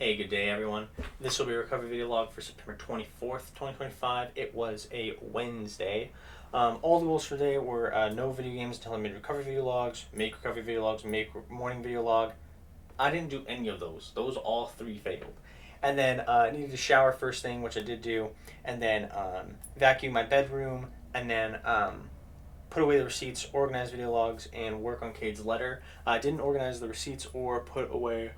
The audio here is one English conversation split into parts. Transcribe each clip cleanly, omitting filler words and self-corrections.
Hey, good day, everyone. This will be a recovery video log for September 24th, 2025. It was a Wednesday. All the goals for today were no video games until I made recovery video logs, make recovery video logs, make morning video log. I didn't do any of those. Those all three failed. And then I needed to shower first thing, which I did do, and then vacuum my bedroom, and then put away the receipts, organize video logs, and work on Kade's letter. I didn't organize the receipts or put away...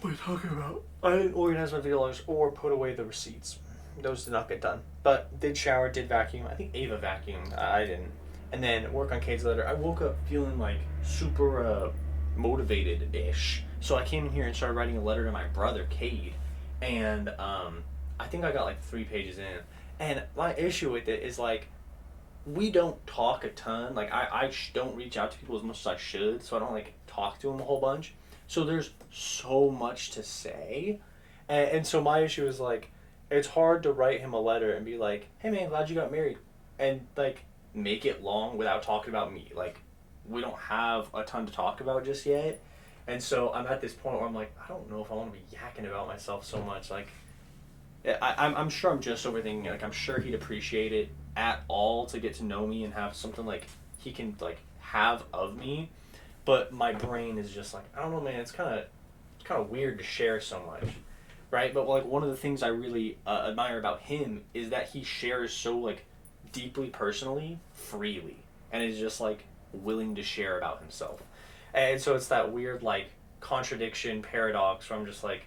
What am I talking about? I didn't organize my video logs or put away the receipts. Those did not get done. But did shower, did vacuum. I think Ava vacuumed. I didn't. And then work on Kade's letter. I woke up feeling like super motivated-ish. So I came in here and started writing a letter to my brother, Kade. And I think I got like 3 pages in. And my issue with it is like, we don't talk a ton. Like I don't reach out to people as much as I should. So I don't like talk to them a whole bunch. So there's so much to say. And so my issue is like, it's hard to write him a letter and be like, hey man, glad you got married. And like, make it long without talking about me. Like, we don't have a ton to talk about just yet. And so I'm at this point where I'm like, I don't know if I want to be yakking about myself so much. Like, I'm sure I'm just overthinking it. Like, I'm sure he'd appreciate it at all to get to know me and have something like he can like have of me. But my brain is just like, I don't know, man. It's kind of weird to share so much, right? But like one of the things I really admire about him is that he shares so like deeply personally, freely, and is just like willing to share about himself. And so it's that weird like contradiction paradox where I'm just like,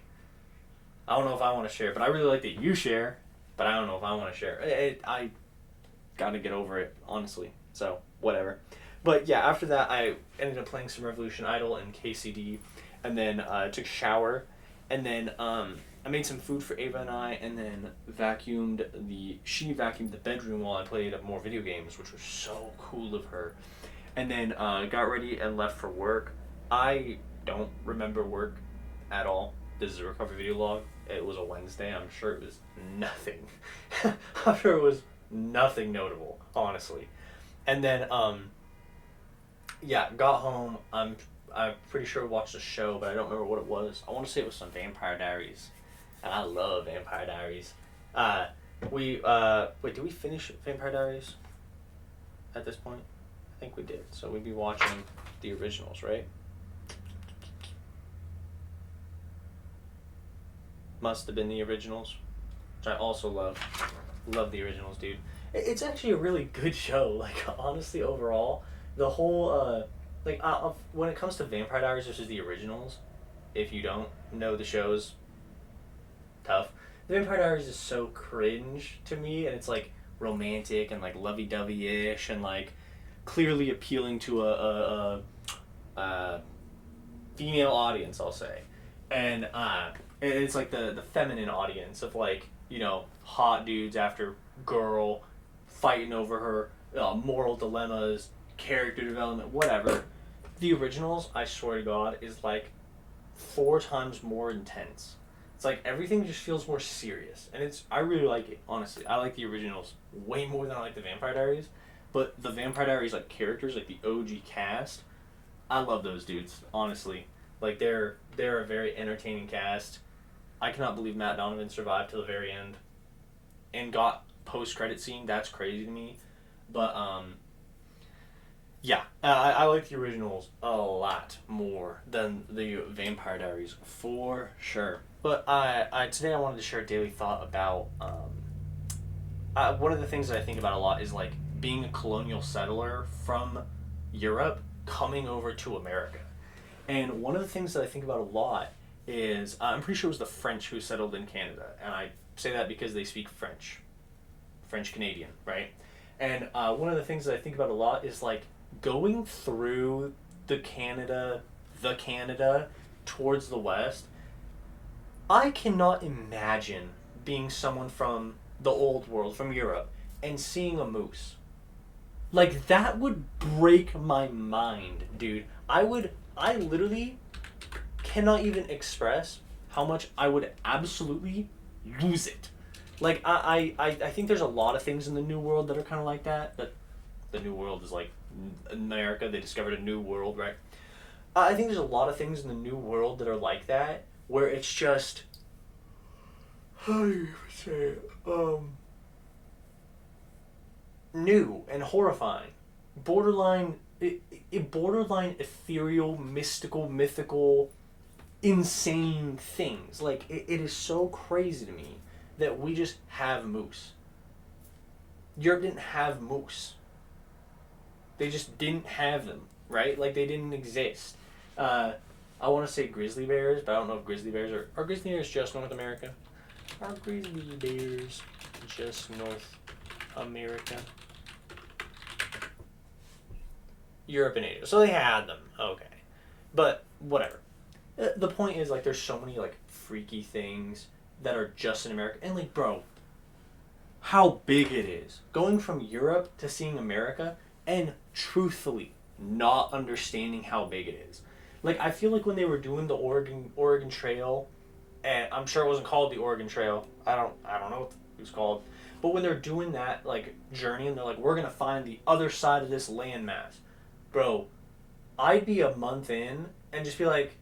I don't know if I want to share, but I really like that you share, but I don't know if I want to share. I got to get over it, honestly. So whatever. But yeah, after that, I ended up playing some Rev Idle and KCD, and then took a shower, and then I made some food for Ava and I, and then she vacuumed the bedroom while I played more video games, which was so cool of her. And then got ready and left for work. I don't remember work at all. This is a recovery video log. It was a Wednesday. I'm sure it was nothing. I'm sure it was nothing notable, honestly. And then yeah, got home. I'm pretty sure I watched a show, but I don't remember what it was. I want to say it was some Vampire Diaries, and I love Vampire Diaries. Wait, did we finish Vampire Diaries at this point? I think we did. So we'd be watching the originals, right? Must have been the originals, which I also love. Love the originals, dude. It's actually a really good show. Like honestly, overall. The whole, when it comes to Vampire Diaries versus the originals, if you don't know the shows, tough. The Vampire Diaries is so cringe to me, and it's, like, romantic and, like, lovey-dovey-ish and, like, clearly appealing to a female audience, I'll say. And it's, like, the feminine audience of, like, you know, hot dudes after girl fighting over her moral dilemmas, character development, whatever. The originals, I swear to God, is like 4 times more intense. It's like everything just feels more serious, and I really like it, honestly. I like the originals way more than I like the Vampire Diaries, but the Vampire Diaries like characters, like the OG cast, I love those dudes, honestly. Like they're a very entertaining cast. I cannot believe Matt Donovan survived till the very end and got post-credit scene. That's crazy to me. But yeah, I like the originals a lot more than the Vampire Diaries, for sure. But today I wanted to share a daily thought about, one of the things that I think about a lot is like being a colonial settler from Europe coming over to America. And one of the things that I think about a lot is, I'm pretty sure it was the French who settled in Canada. And I say that because they speak French. French-Canadian, right? And one of the things that I think about a lot is like, going through the Canada towards the west, I cannot imagine being someone from the old world, from Europe, and seeing a moose. Like, that would break my mind, dude. I literally cannot even express how much I would absolutely lose it. Like, I think there's a lot of things in the New World that are kind of like that. That the New World is like America. They discovered a new world, right? I think there's a lot of things in the New World that are like that, where it's just, how do you say it? New and horrifying. Borderline ethereal, mystical, mythical, insane things. Like, it is so crazy to me that we just have moose. Europe didn't have moose. They just didn't have them, right? Like, they didn't exist. I want to say grizzly bears, but I don't know if grizzly bears are grizzly bears just North America? Are grizzly bears just North America? Europe and Asia. So they had them. Okay. But whatever. The point is, like, there's so many, like, freaky things that are just in America. And, like, bro, how big it is. Going from Europe to seeing America and truthfully not understanding how big it is. Like, I feel like when they were doing the Oregon Trail, and I'm sure it wasn't called the Oregon Trail. I don't know what it was called. But when they're doing that, like, journey, and they're like, we're going to find the other side of this landmass. Bro, I'd be a month in and just be like,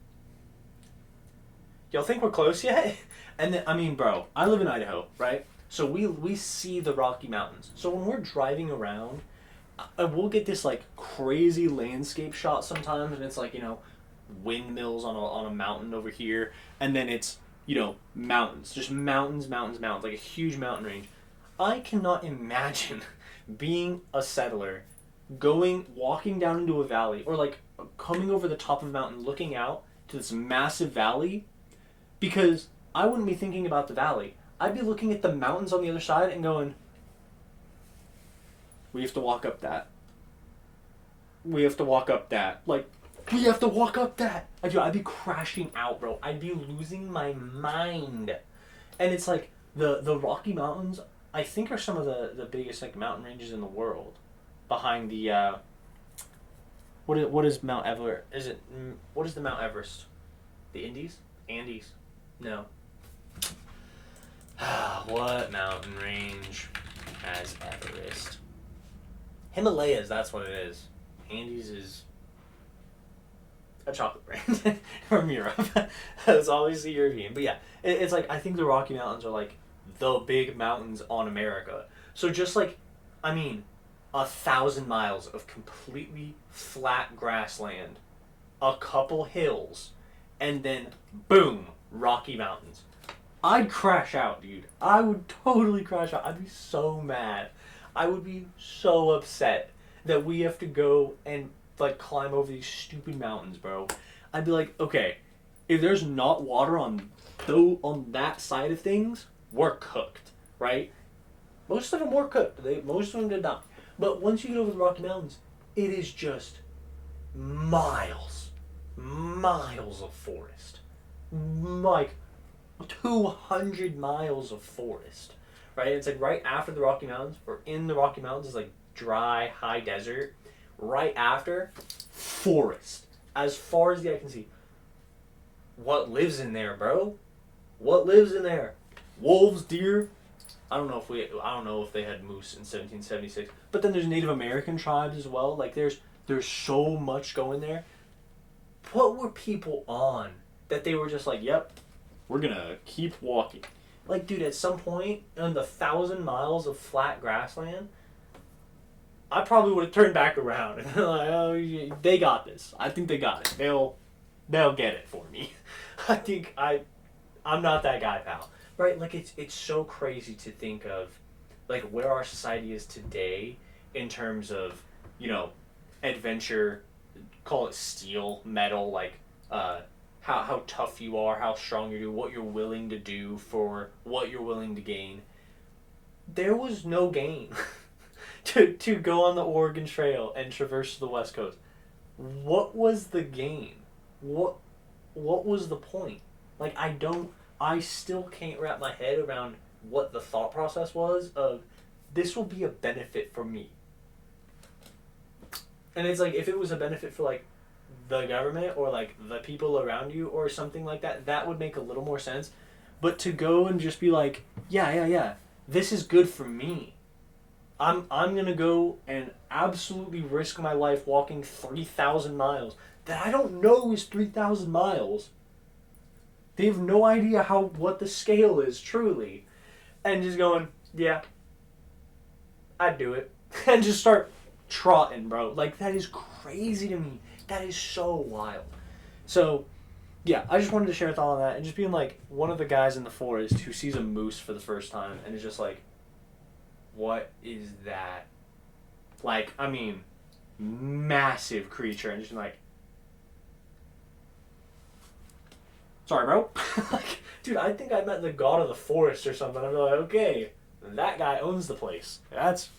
y'all think we're close yet? And then, I mean, bro, I live in Idaho, right? So we see the Rocky Mountains. So when we're driving around, we'll get this, like, crazy landscape shot sometimes, and it's like, you know, windmills on a mountain over here, and then it's, you know, mountains. Just mountains, like a huge mountain range. I cannot imagine being a settler, walking down into a valley, or, like, coming over the top of a mountain, looking out to this massive valley, because I wouldn't be thinking about the valley. I'd be looking at the mountains on the other side and going, we have to walk up that. We have to walk up that. Like, we have to walk up that. I'd be crashing out, bro. I'd be losing my mind. And it's like, the Rocky Mountains, I think, are some of the biggest, like, mountain ranges in the world. Behind the, what is Mount Everest? What is the Mount Everest? The Andes? No. What mountain range has Everest? Himalayas, that's what it is. Andes is a chocolate brand from Europe. It's obviously European. But yeah, it's like, I think the Rocky Mountains are like the big mountains on America. So just like, I mean, 1,000 miles of completely flat grassland, a couple hills, and then boom, Rocky Mountains. I'd crash out, dude. I would totally crash out. I'd be so mad. I would be so upset that we have to go and, like, climb over these stupid mountains, bro. I'd be like, okay, if there's not water on that side of things, we're cooked, right? Most of them were cooked. Most of them did not. But once you get over the Rocky Mountains, it is just miles of forest. Like, 200 miles of forest, right? It's like right after the Rocky Mountains, or in the Rocky Mountains is like dry, high desert. Right after, forest. As far as the eye can see. What lives in there, bro? What lives in there? Wolves, deer. I don't know if they had moose in 1776. But then there's Native American tribes as well. Like, there's so much going there. What were people on that they were just like, yep, we're gonna keep walking? Like, dude, at some point in the 1,000 miles of flat grassland, I probably would have turned back around and like, oh, they got this. I think they got it. They'll get it for me. I think I'm not that guy, pal. Right? Like, it's so crazy to think of, like, where our society is today in terms of, you know, adventure, call it steel, metal, like, how tough you are, how strong you are, what you're willing to do for what you're willing to gain. There was no gain to go on the Oregon Trail and traverse the West Coast. What was the gain? What was the point? Like, I still can't wrap my head around what the thought process was of, this will be a benefit for me. And it's like, if it was a benefit for, like, the government or, like, the people around you or something like that, that would make a little more sense. But to go and just be like, yeah, this is good for me. I'm gonna go and absolutely risk my life walking 3,000 miles that I don't know is 3,000 miles They have no idea what the scale is, truly. And just going, yeah, I'd do it. And just start trotting, bro. Like, that is crazy to me. That is so wild. So, yeah, I just wanted to share a thought on that. And just being like one of the guys in the forest who sees a moose for the first time and is just like, what is that? Like, I mean, massive creature. And just like, sorry, bro. Like, dude, I think I met the god of the forest or something. I'm like, okay, that guy owns the place.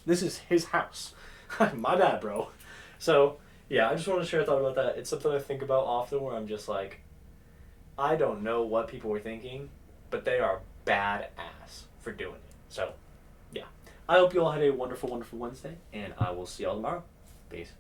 This is his house. My bad, bro. So, yeah, I just wanted to share a thought about that. It's something I think about often where I'm just like, I don't know what people were thinking, but they are badass for doing it. So, yeah. I hope you all had a wonderful, wonderful Wednesday, and I will see y'all tomorrow. Peace.